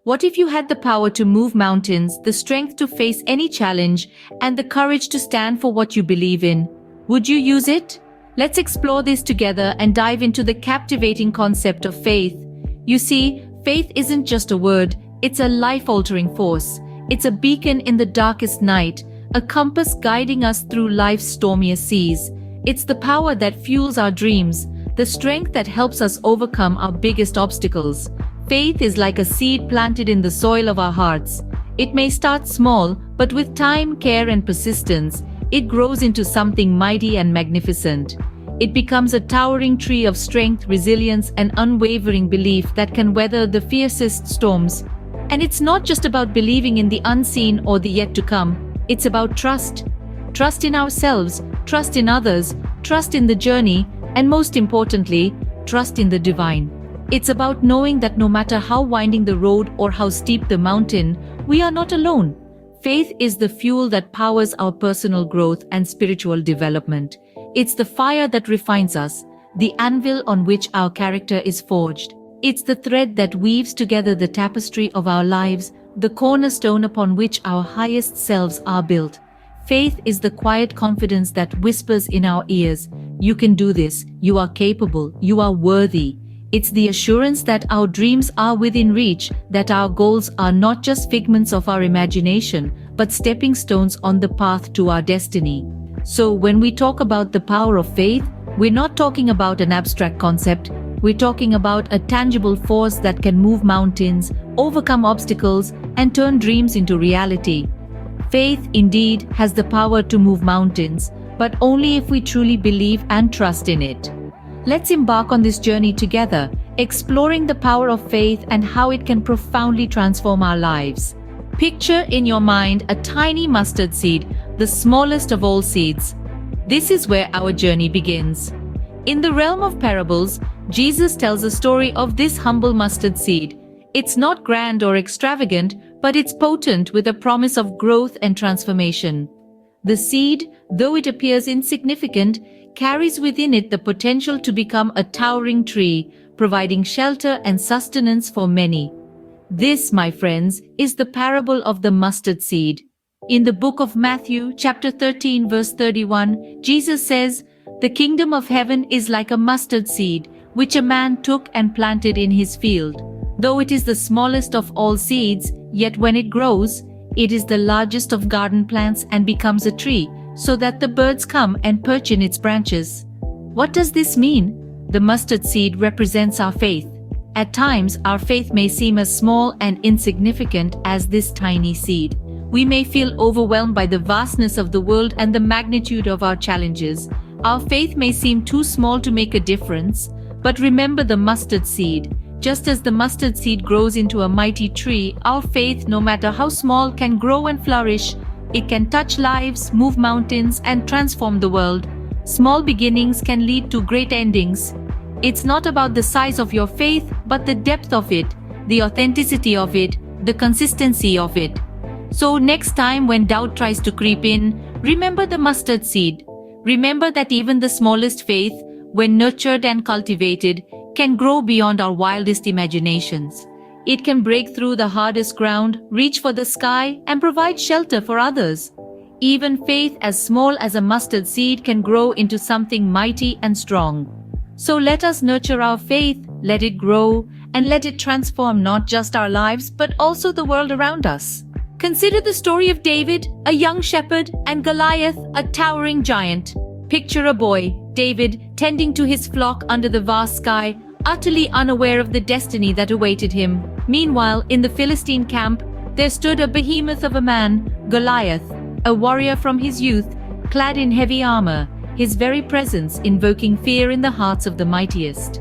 What if you had the power to move mountains, the strength to face any challenge, and the courage to stand for what you believe in? Would you use it? Let's explore this together and dive into the captivating concept of faith. You see, faith isn't just a word, it's a life-altering force. It's a beacon in the darkest night, a compass guiding us through life's stormiest seas. It's the power that fuels our dreams, the strength that helps us overcome our biggest obstacles. Faith is like a seed planted in the soil of our hearts. It may start small, but with time, care, and persistence, it grows into something mighty and magnificent. It becomes a towering tree of strength, resilience, and unwavering belief that can weather the fiercest storms. And it's not just about believing in the unseen or the yet to come. It's about trust. Trust in ourselves, trust in others, trust in the journey, and most importantly, trust in the divine. It's about knowing that no matter how winding the road or how steep the mountain, we are not alone. Faith is the fuel that powers our personal growth and spiritual development. It's the fire that refines us, the anvil on which our character is forged. It's the thread that weaves together the tapestry of our lives, the cornerstone upon which our highest selves are built. Faith is the quiet confidence that whispers in our ears, "You can do this, you are capable, you are worthy." It's the assurance that our dreams are within reach, that our goals are not just figments of our imagination, but stepping stones on the path to our destiny. So when we talk about the power of faith, we're not talking about an abstract concept, we're talking about a tangible force that can move mountains, overcome obstacles, and turn dreams into reality. Faith, indeed, has the power to move mountains, but only if we truly believe and trust in it. Let's embark on this journey together, exploring the power of faith and how it can profoundly transform our lives. Picture in your mind a tiny mustard seed, the smallest of all seeds. This is where our journey begins. In the realm of parables, Jesus tells a story of this humble mustard seed. It's not grand or extravagant, but it's potent with a promise of growth and transformation. The seed, though it appears insignificant, carries within it the potential to become a towering tree, providing shelter and sustenance for many. This, my friends, is the parable of the mustard seed. In the book of Matthew, chapter 13, verse 31, Jesus says, "The kingdom of heaven is like a mustard seed, which a man took and planted in his field. Though it is the smallest of all seeds, yet when it grows, it is the largest of garden plants and becomes a tree, so that the birds come and perch in its branches." What does this mean? The mustard seed represents our faith. At times, our faith may seem as small and insignificant as this tiny seed. We may feel overwhelmed by the vastness of the world and the magnitude of our challenges. Our faith may seem too small to make a difference, but remember the mustard seed. Just as the mustard seed grows into a mighty tree, our faith, no matter how small, can grow and flourish. It can touch lives, move mountains, and transform the world. Small beginnings can lead to great endings. It's not about the size of your faith, but the depth of it, the authenticity of it, the consistency of it. So next time when doubt tries to creep in, remember the mustard seed. Remember that even the smallest faith, when nurtured and cultivated, can grow beyond our wildest imaginations. It can break through the hardest ground, reach for the sky, and provide shelter for others. Even faith as small as a mustard seed can grow into something mighty and strong. So let us nurture our faith, let it grow, and let it transform not just our lives, but also the world around us. Consider the story of David, a young shepherd, and Goliath, a towering giant. Picture a boy, David, tending to his flock under the vast sky, utterly unaware of the destiny that awaited him. Meanwhile, in the Philistine camp, there stood a behemoth of a man, Goliath, a warrior from his youth, clad in heavy armor, his very presence invoking fear in the hearts of the mightiest.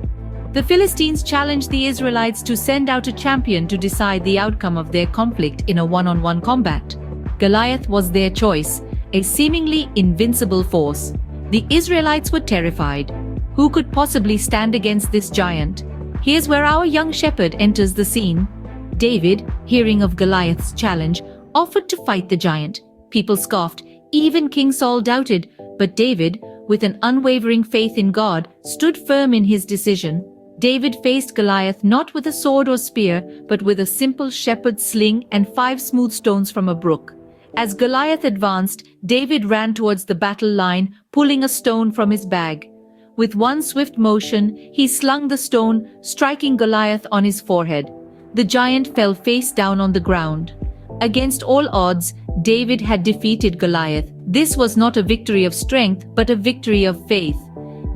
The Philistines challenged the Israelites to send out a champion to decide the outcome of their conflict in a one-on-one combat. Goliath was their choice, a seemingly invincible force. The Israelites were terrified. Who could possibly stand against this giant? Here's where our young shepherd enters the scene. David, hearing of Goliath's challenge, offered to fight the giant. People scoffed. Even King Saul doubted. But David, with an unwavering faith in God, stood firm in his decision. David faced Goliath not with a sword or spear, but with a simple shepherd's sling and 5 smooth stones from a brook. As Goliath advanced, David ran towards the battle line, pulling a stone from his bag. With one swift motion, he slung the stone, striking Goliath on his forehead. The giant fell face down on the ground. Against all odds, David had defeated Goliath. This was not a victory of strength, but a victory of faith.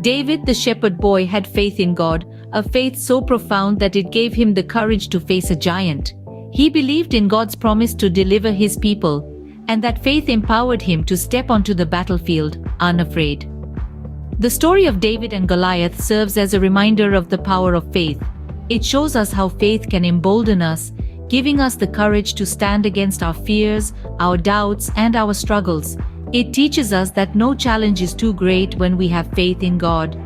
David, the shepherd boy, had faith in God, a faith so profound that it gave him the courage to face a giant. He believed in God's promise to deliver his people, and that faith empowered him to step onto the battlefield, unafraid. The story of David and Goliath serves as a reminder of the power of faith. It shows us how faith can embolden us, giving us the courage to stand against our fears, our doubts, and our struggles. It teaches us that no challenge is too great when we have faith in God.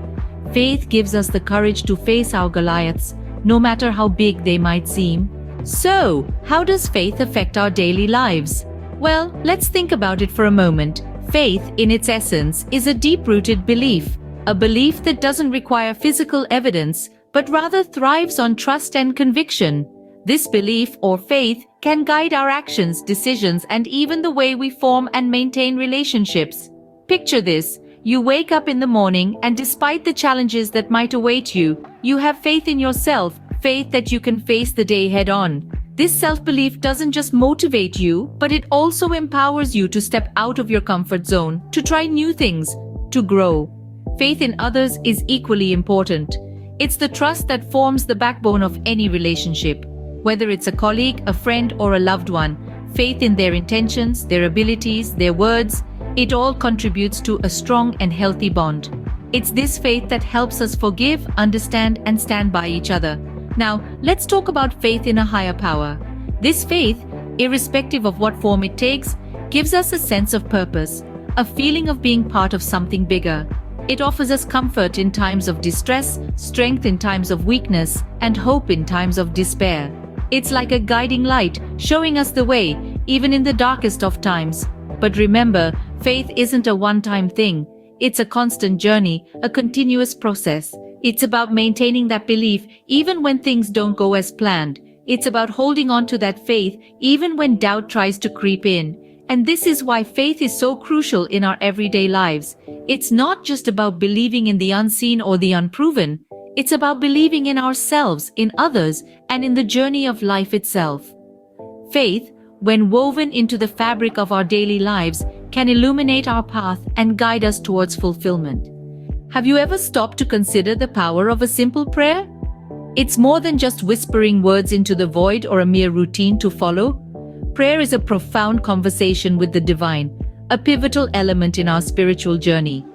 Faith gives us the courage to face our Goliaths, no matter how big they might seem. So, how does faith affect our daily lives? Well, let's think about it for a moment. Faith, in its essence, is a deep-rooted belief, a belief that doesn't require physical evidence, but rather thrives on trust and conviction. This belief or faith can guide our actions, decisions, and even the way we form and maintain relationships. Picture this. You wake up in the morning, and despite the challenges that might await you, you have faith in yourself, faith that you can face the day head-on. This self-belief doesn't just motivate you, but it also empowers you to step out of your comfort zone, to try new things, to grow. Faith in others is equally important. It's the trust that forms the backbone of any relationship. Whether it's a colleague, a friend, or a loved one, faith in their intentions, their abilities, their words, it all contributes to a strong and healthy bond. It's this faith that helps us forgive, understand, and stand by each other. Now, let's talk about faith in a higher power. This faith, irrespective of what form it takes, gives us a sense of purpose, a feeling of being part of something bigger. It offers us comfort in times of distress, strength in times of weakness, and hope in times of despair. It's like a guiding light, showing us the way, even in the darkest of times. But remember, faith isn't a one-time thing. It's a constant journey, a continuous process. It's about maintaining that belief even when things don't go as planned. It's about holding on to that faith even when doubt tries to creep in. And this is why faith is so crucial in our everyday lives. It's not just about believing in the unseen or the unproven. It's about believing in ourselves, in others, and in the journey of life itself. Faith, when woven into the fabric of our daily lives, can illuminate our path and guide us towards fulfillment. Have you ever stopped to consider the power of a simple prayer? It's more than just whispering words into the void or a mere routine to follow. Prayer is a profound conversation with the divine, a pivotal element in our spiritual journey.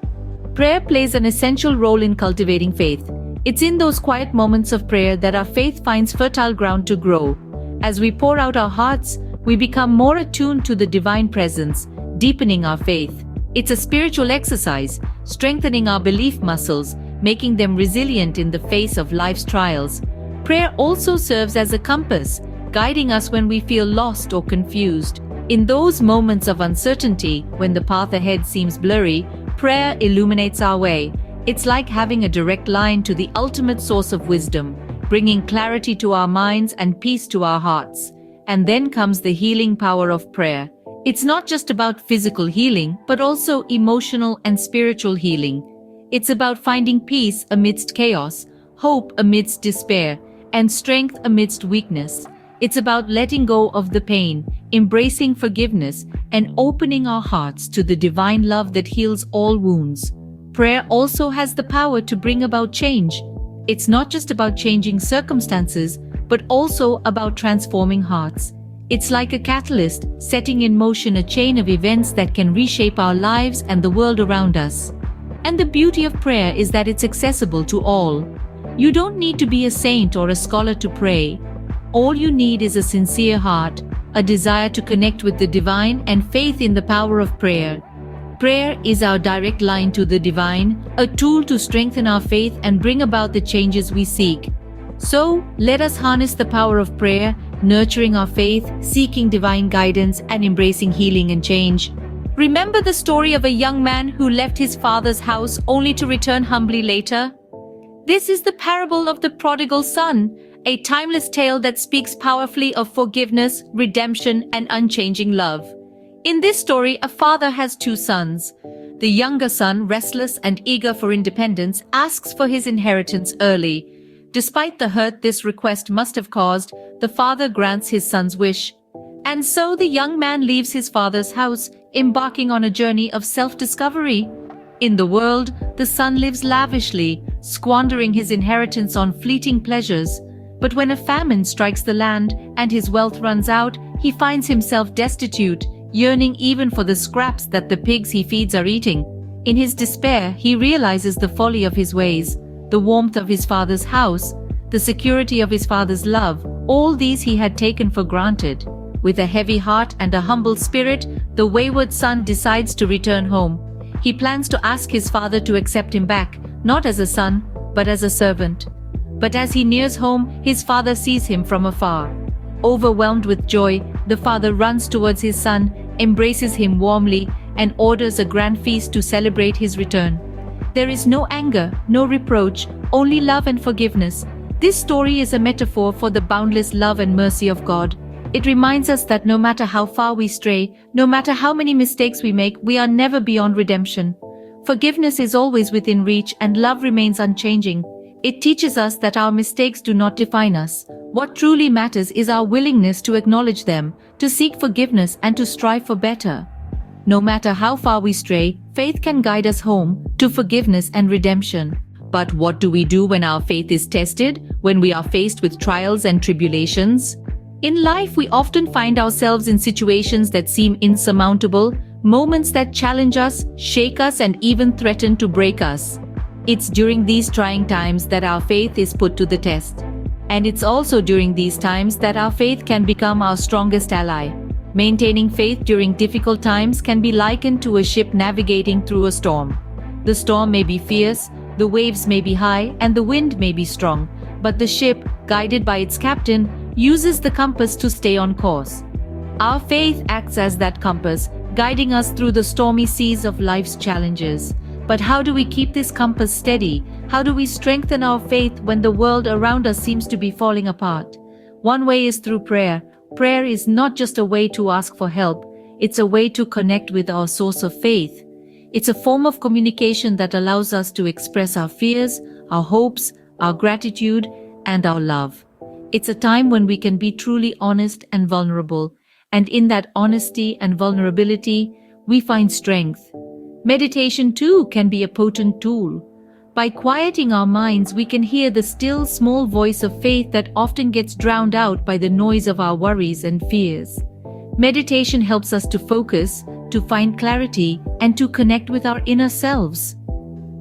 Prayer plays an essential role in cultivating faith. It's in those quiet moments of prayer that our faith finds fertile ground to grow. As we pour out our hearts, we become more attuned to the divine presence, deepening our faith. It's a spiritual exercise, strengthening our belief muscles, making them resilient in the face of life's trials. Prayer also serves as a compass, guiding us when we feel lost or confused. In those moments of uncertainty, when the path ahead seems blurry, prayer illuminates our way. It's like having a direct line to the ultimate source of wisdom, bringing clarity to our minds and peace to our hearts. And then comes the healing power of prayer. It's not just about physical healing, but also emotional and spiritual healing. It's about finding peace amidst chaos, hope amidst despair, and strength amidst weakness. It's about letting go of the pain, embracing forgiveness, and opening our hearts to the divine love that heals all wounds. Prayer also has the power to bring about change. It's not just about changing circumstances, but also about transforming hearts. It's like a catalyst, setting in motion a chain of events that can reshape our lives and the world around us. And the beauty of prayer is that it's accessible to all. You don't need to be a saint or a scholar to pray. All you need is a sincere heart, a desire to connect with the divine, and faith in the power of prayer. Prayer is our direct line to the divine, a tool to strengthen our faith and bring about the changes we seek. So, let us harness the power of prayer, nurturing our faith, seeking divine guidance, and embracing healing and change. Remember the story of a young man who left his father's house only to return humbly later? This is the parable of the prodigal son, a timeless tale that speaks powerfully of forgiveness, redemption, and unchanging love. In this story, a father has two sons. The younger son, restless and eager for independence, asks for his inheritance early. Despite the hurt this request must have caused, the father grants his son's wish. And so the young man leaves his father's house, embarking on a journey of self-discovery. In the world, the son lives lavishly, squandering his inheritance on fleeting pleasures. But when a famine strikes the land and his wealth runs out, he finds himself destitute, yearning even for the scraps that the pigs he feeds are eating. In his despair, he realizes the folly of his ways, the warmth of his father's house, the security of his father's love. All these he had taken for granted. With a heavy heart and a humble spirit, the wayward son decides to return home. He plans to ask his father to accept him back, not as a son, but as a servant. But as he nears home, his father sees him from afar. Overwhelmed with joy, the father runs towards his son, embraces him warmly, and orders a grand feast to celebrate his return. There is no anger, no reproach, only love and forgiveness. This story is a metaphor for the boundless love and mercy of God. It reminds us that no matter how far we stray, no matter how many mistakes we make, we are never beyond redemption. Forgiveness is always within reach and love remains unchanging. It teaches us that our mistakes do not define us. What truly matters is our willingness to acknowledge them, to seek forgiveness and to strive for better. No matter how far we stray, faith can guide us home to forgiveness and redemption. But what do we do when our faith is tested, when we are faced with trials and tribulations? In life, we often find ourselves in situations that seem insurmountable, moments that challenge us, shake us, and even threaten to break us. It's during these trying times that our faith is put to the test. And it's also during these times that our faith can become our strongest ally. Maintaining faith during difficult times can be likened to a ship navigating through a storm. The storm may be fierce, the waves may be high, and the wind may be strong, but the ship, guided by its captain, uses the compass to stay on course. Our faith acts as that compass, guiding us through the stormy seas of life's challenges. But how do we keep this compass steady? How do we strengthen our faith when the world around us seems to be falling apart? One way is through prayer. Prayer is not just a way to ask for help, it's a way to connect with our source of faith. It's a form of communication that allows us to express our fears, our hopes, our gratitude, and our love. It's a time when we can be truly honest and vulnerable, and in that honesty and vulnerability, we find strength. Meditation too can be a potent tool. By quieting our minds, we can hear the still small voice of faith that often gets drowned out by the noise of our worries and fears. Meditation helps us to focus, to find clarity, and to connect with our inner selves.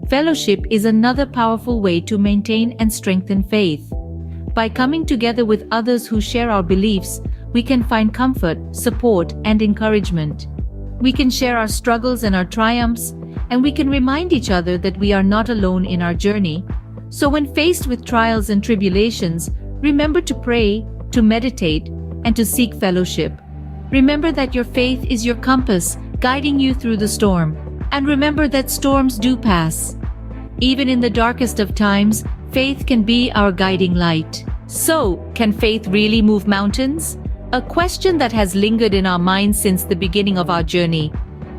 Fellowship is another powerful way to maintain and strengthen faith. By coming together with others who share our beliefs, we can find comfort, support, and encouragement. We can share our struggles and our triumphs, and we can remind each other that we are not alone in our journey. So when faced with trials and tribulations, remember to pray, to meditate, and to seek fellowship. Remember that your faith is your compass, guiding you through the storm. And remember that storms do pass. Even in the darkest of times, faith can be our guiding light. So, can faith really move mountains? A question that has lingered in our minds since the beginning of our journey.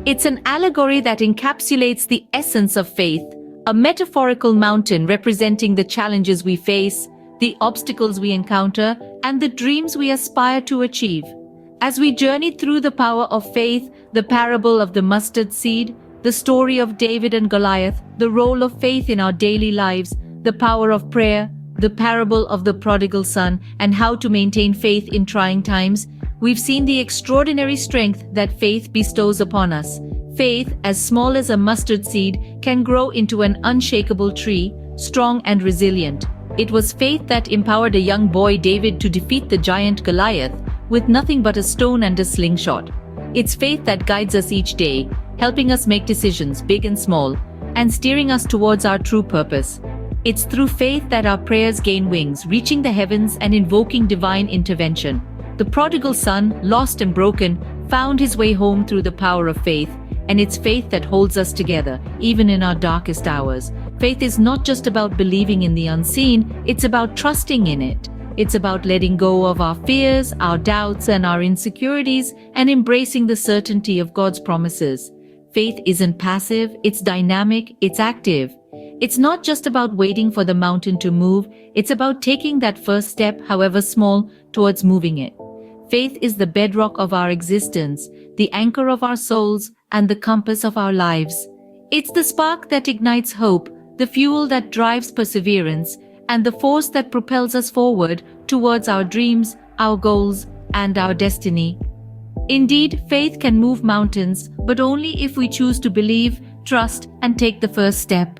It's an allegory that encapsulates the essence of faith, a metaphorical mountain representing the challenges we face, the obstacles we encounter, and the dreams we aspire to achieve. As we journey through the power of faith, the parable of the mustard seed, the story of David and Goliath, the role of faith in our daily lives, the power of prayer, the parable of the prodigal son, and how to maintain faith in trying times, we've seen the extraordinary strength that faith bestows upon us. Faith, as small as a mustard seed, can grow into an unshakable tree, strong and resilient. It was faith that empowered a young boy David to defeat the giant Goliath with nothing but a stone and a slingshot. It's faith that guides us each day, helping us make decisions, big and small, and steering us towards our true purpose. It's through faith that our prayers gain wings, reaching the heavens and invoking divine intervention. The prodigal son, lost and broken, found his way home through the power of faith, and it's faith that holds us together, even in our darkest hours. Faith is not just about believing in the unseen, it's about trusting in it. It's about letting go of our fears, our doubts, and our insecurities and embracing the certainty of God's promises. Faith isn't passive, it's dynamic, it's active. It's not just about waiting for the mountain to move, it's about taking that first step, however small, towards moving it. Faith is the bedrock of our existence, the anchor of our souls, and the compass of our lives. It's the spark that ignites hope, the fuel that drives perseverance, and the force that propels us forward towards our dreams, our goals, and our destiny. Indeed, faith can move mountains, but only if we choose to believe, trust, and take the first step.